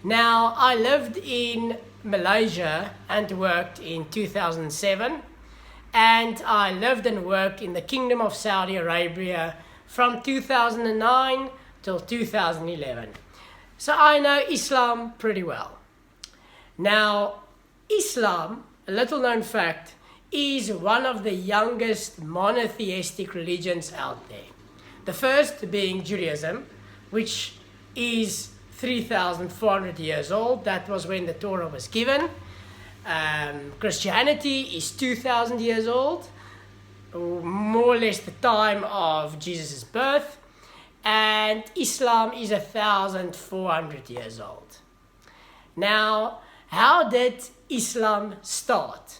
Now, I lived in Malaysia and worked in 2007, and I lived and worked in the Kingdom of Saudi Arabia from 2009 till 2011. So I know Islam pretty well. Now, Islam, a little known fact, is one of the youngest monotheistic religions out there. The first being Judaism, which is 3,400 years old. That was when the Torah was given. Christianity is 2,000 years old, more or less the time of Jesus' birth. And Islam is 1,400 years old. Now, how did Islam start?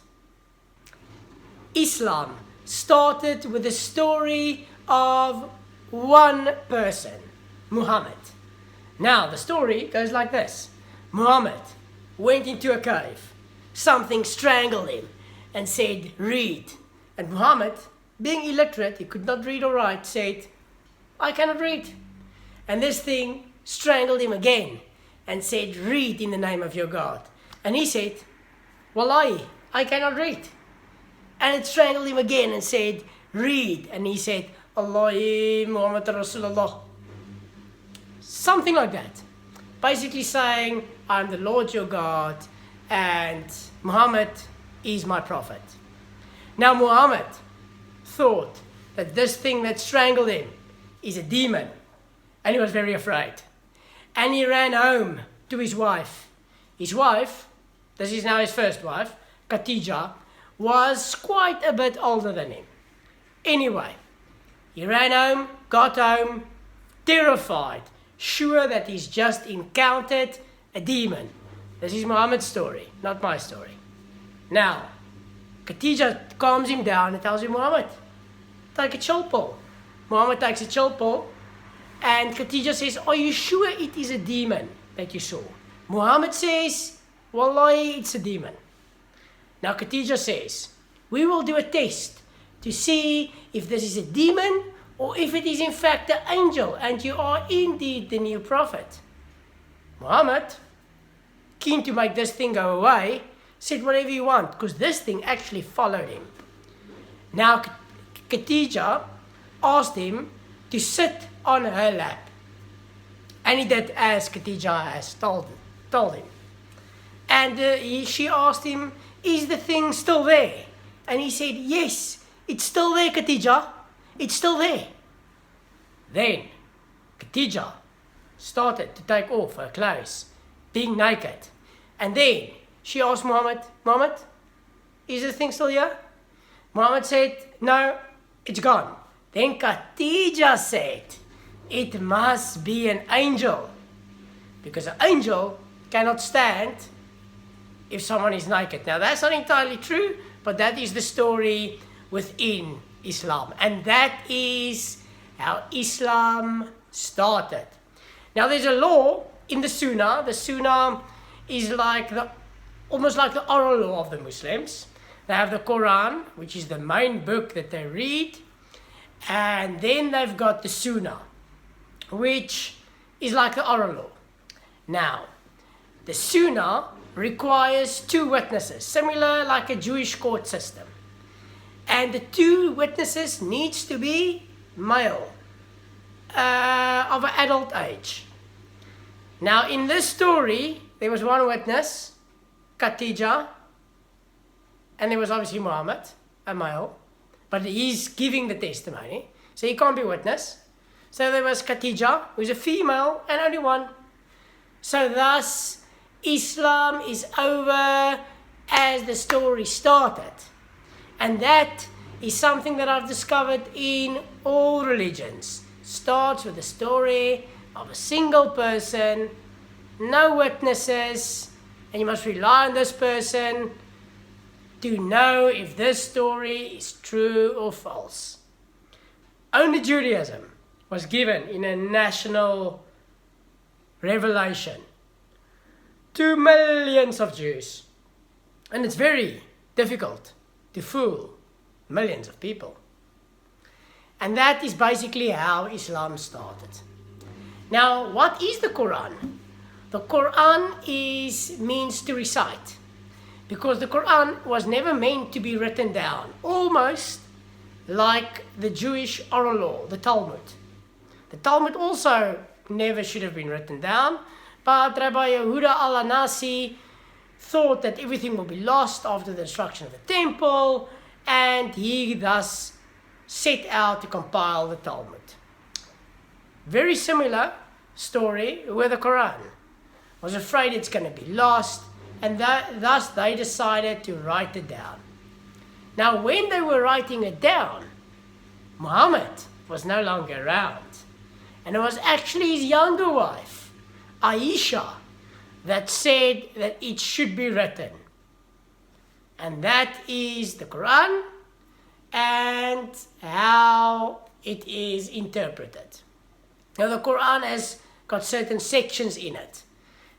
Islam started with the story of one person, Muhammad. Now, the story goes like this. Muhammad went into a cave. Something strangled him and said, read. And Muhammad, being illiterate, he could not read or write, said, I cannot read. And this thing strangled him again and said, read in the name of your God. And he said, Wallahi, I cannot read. And it strangled him again and said, read. And he said, Allahi Muhammad Rasulullah. Something like that. Basically saying, I'm the Lord your God and Muhammad is my prophet. Now Muhammad thought that this thing that strangled him is a demon, and he was very afraid. And he ran home to his wife. His wife, this is now his first wife, Khadija, was quite a bit older than him. Anyway, he ran home, got home, terrified, sure that he's just encountered a demon. This is Muhammad's story, not my story. Now, Khadija calms him down and tells him, Muhammad, take a chill pill. Muhammad takes a chill pill, and Khadija says, are you sure it is a demon that you saw? Muhammad says, Wallahi, it's a demon. Now Khadija says, we will do a test to see if this is a demon or if it is in fact an angel and you are indeed the new prophet. Muhammad, keen to make this thing go away, said whatever you want, because this thing actually followed him. Now Khadija asked him to sit on her lap. And he did as Khadija has told him. And she asked him, is the thing still there? And he said, yes, it's still there, Khadija. It's still there. Then Khadija started to take off her clothes, being naked. And then she asked Muhammad, is the thing still here? Muhammad said, no, it's gone. Then Khadija said, it must be an angel. Because an angel cannot stand if someone is naked. Now that's not entirely true, but that is the story within Islam. And that is how Islam started. Now there's a law in the Sunnah. The Sunnah is almost like the oral law of the Muslims. They have the Quran, which is the main book that they read. And then they've got the Sunnah, which is like the oral law. Now, the Sunnah requires 2 witnesses, similar like a Jewish court system. And the 2 witnesses needs to be male, of an adult age. Now, in this story, there was 1 witness, Khadija, and there was obviously Muhammad, a male, but he's giving the testimony, so he can't be witness. So there was Khadija, who's a female, and only 1. So thus, Islam is over as the story started. And that is something that I've discovered in all religions. Starts with the story of a single person, no witnesses, and you must rely on this person to know if this story is true or false. Only Judaism was given in a national revelation to millions of Jews. And it's very difficult to fool millions of people. And that is basically how Islam started. Now, what is the Quran? The Quran means to recite, because the Quran was never meant to be written down, almost like the Jewish oral law, the Talmud. The Talmud also never should have been written down, but Rabbi Yehuda al-Anasi thought that everything will be lost after the destruction of the temple, and he thus set out to compile the Talmud. Very similar story with the Quran. Was afraid it's going to be lost, and thus they decided to write it down. Now, when they were writing it down, Muhammad was no longer around, and it was actually his younger wife, Aisha, that said that it should be written. And that is the Quran and how it is interpreted. Now, the Quran has got certain sections in it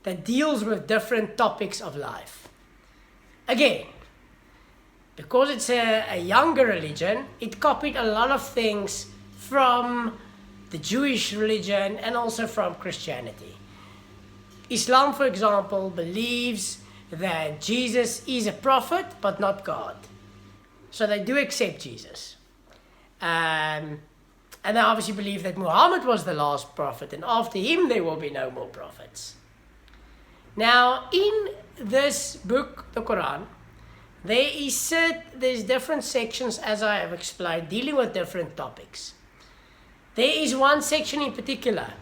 that deals with different topics of life. Again, because it's a younger religion, it copied a lot of things from the Jewish religion and also from Christianity. Islam, for example, believes that Jesus is a prophet but not God. So they do accept Jesus. And they obviously believe that Muhammad was the last prophet, and after him there will be no more prophets. Now, in this book, the Quran, there's different sections, as I have explained, dealing with different topics. There is one section in particular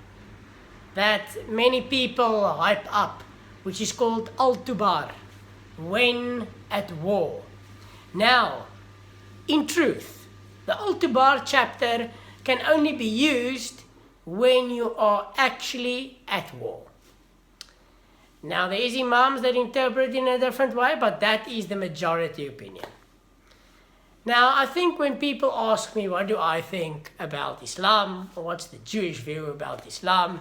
that many people hype up, which is called Al-Tubar, when at war. Now, in truth, the Al-Tubar chapter can only be used when you are actually at war. Now, there is imams that interpret in a different way, but that is the majority opinion. Now, I think when people ask me what do I think about Islam, or what's the Jewish view about Islam,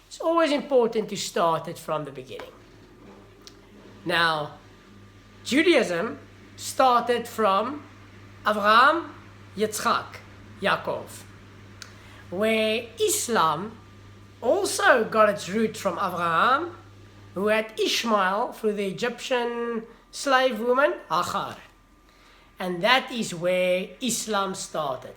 it's always important to start it from the beginning. Now, Judaism started from Abraham, Yitzchak, Yaakov, where Islam also got its root from Abraham, who had Ishmael through the Egyptian slave woman, Hagar. And that is where Islam started.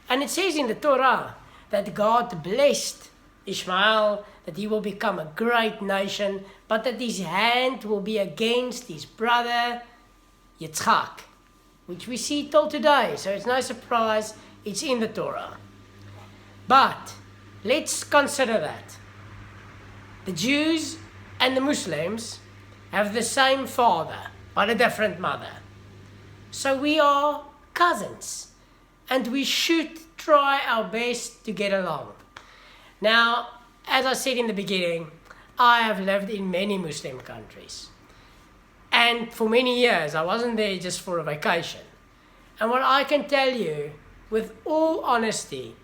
And it says in the Torah that God blessed Ishmael, that he will become a great nation, but that his hand will be against his brother, Yitzchak, which we see till today. So it's no surprise it's in the Torah. But let's consider that the Jews and the Muslims have the same father, but a different mother. So we are cousins, and we should try our best to get along. Now, as I said in the beginning, I have lived in many Muslim countries. And for many years, I wasn't there just for a vacation. And what I can tell you, with all honesty,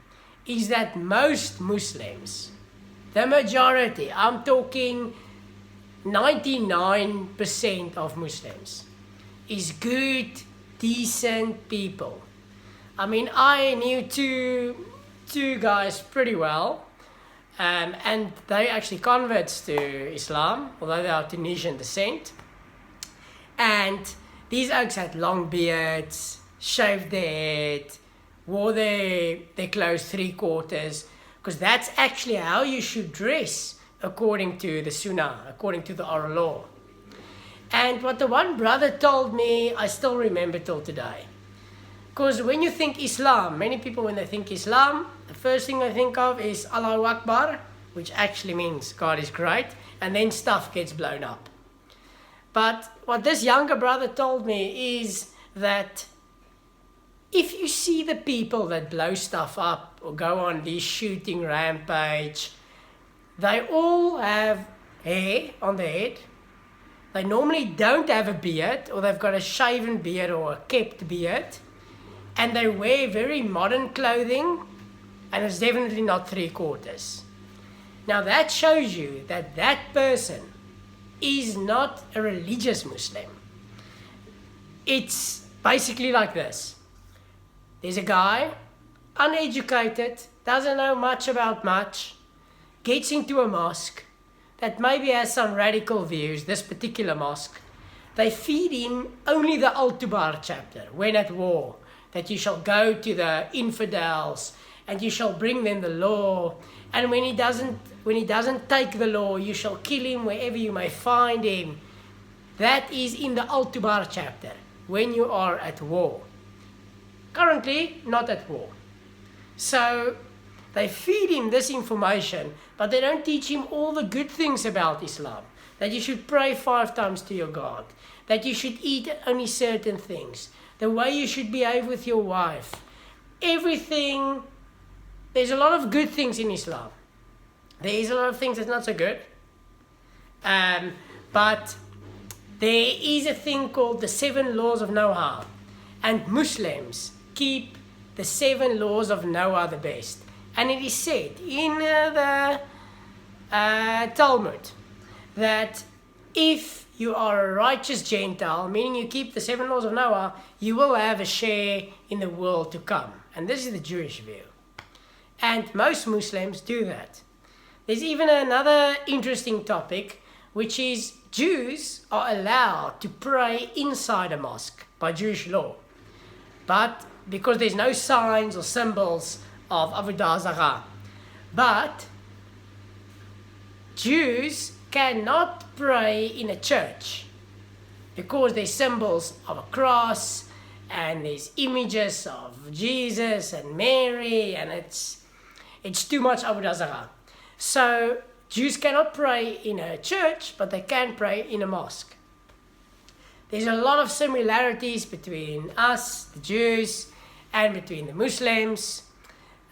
is that most Muslims, the majority, I'm talking 99% of Muslims, is good, decent people. I mean, I knew two guys pretty well, and they actually converts to Islam, although they are Tunisian descent. And these oaks had long beards, shaved their head, wore their clothes 3/4, because that's actually how you should dress according to the Sunnah, according to the oral law. And what the one brother told me, I still remember till today. Because when you think Islam, many people when they think Islam, the first thing they think of is Allahu Akbar, which actually means God is great, and then stuff gets blown up. But what this younger brother told me is that if you see the people that blow stuff up or go on this shooting rampage, they all have hair on their head. They normally don't have a beard, or they've got a shaven beard or a kept beard. And they wear very modern clothing, and it's definitely not 3/4. Now that shows you that that person is not a religious Muslim. It's basically like this. There's a guy, uneducated, doesn't know much about much, gets into a mosque, that maybe has some radical views, this particular mosque, they feed him only the Al-Tubar chapter, when at war, that you shall go to the infidels and you shall bring them the law, and when he doesn't take the law, you shall kill him wherever you may find him. That is in the Al-Tubar chapter, when you are at war. Currently, not at war. So they feed him this information, but they don't teach him all the good things about Islam. That you should pray 5 times to your God, that you should eat only certain things, the way you should behave with your wife, everything. There's a lot of good things in Islam. There is a lot of things that's not so good. But there is a thing called the 7 laws of Noah. And Muslims keep the 7 laws of Noah the best. And it is said in the Talmud that if you are a righteous Gentile, meaning you keep the 7 laws of Noah, you will have a share in the world to come. And this is the Jewish view. And most Muslims do that. There's even another interesting topic, which is Jews are allowed to pray inside a mosque by Jewish law. But because there's no signs or symbols of Avodah Zarah. But Jews cannot pray in a church because there's symbols of a cross and there's images of Jesus and Mary, and it's too much Avodah Zarah. So Jews cannot pray in a church, but they can pray in a mosque. There's a lot of similarities between us, the Jews, and between the Muslims.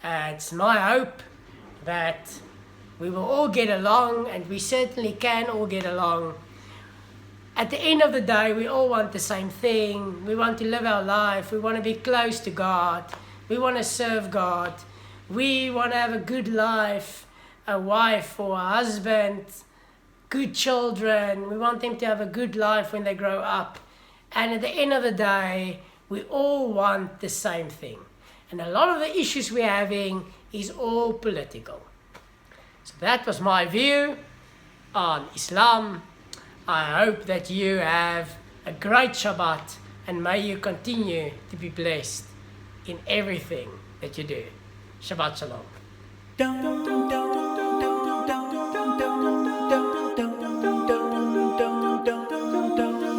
It's my hope that we will all get along, and we certainly can all get along. At the end of the day, we all want the same thing. We want to live our life. We want to be close to God. We want to serve God. We want to have a good life, a wife or a husband, good children. We want them to have a good life when they grow up. And at the end of the day, we all want the same thing. And a lot of the issues we're having is all political. So that was my view on Islam. I hope that you have a great Shabbat, and may you continue to be blessed in everything that you do. Shabbat Shalom.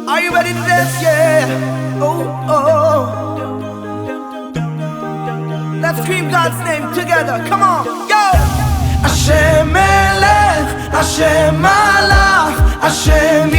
Are you ready to dance? Yeah. Oh, oh. Let's scream God's name together. Come on. Yo. Hashem Melech, Hashem Malach, Hashem